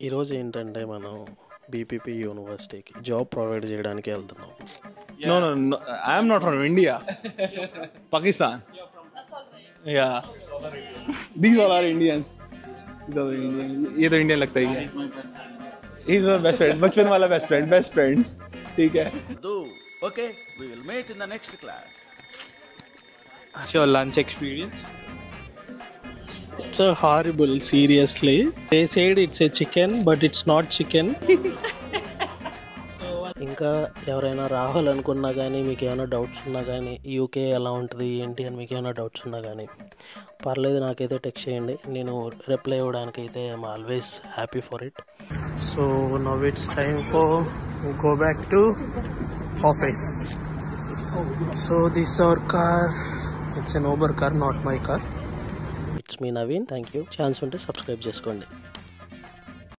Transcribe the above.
ఈరోజు ఏంటంటే మనం బీపీపీ యూనివర్సిటీకి జాబ్ ప్రొవైడ్ చేయడానికి వెళ్తున్నాం. No, I am not from India. Pakistan. Yeah. These all are Indians. ये तो Indian लगता ही है. He's my best friend. बचपन वाला best friends. ठीक है. Okay, we will meet in the next class. What's your lunch experience? It's a horrible, seriously. They said it's a chicken, but it's not chicken. ఇంకా ఎవరైనా రావాలనుకున్నా కానీ మీకు ఏమైనా doubts ఉన్నా కానీ యూకే ఎలా ఉంటుంది ఏంటి అని మీకు ఏమైనా డౌట్స్ ఉన్నా కానీ పర్లేదు, నాకైతే టెక్స్ట్ చేయండి, నేను రిప్లై ఇవ్వడానికి అయితే I'm always happy for it. So now it's time for go back to office. So this our car, it's an Uber car, not my car. It's me Naveen. Thank you. Chance ఉంటే subscribe చేసుకోండి.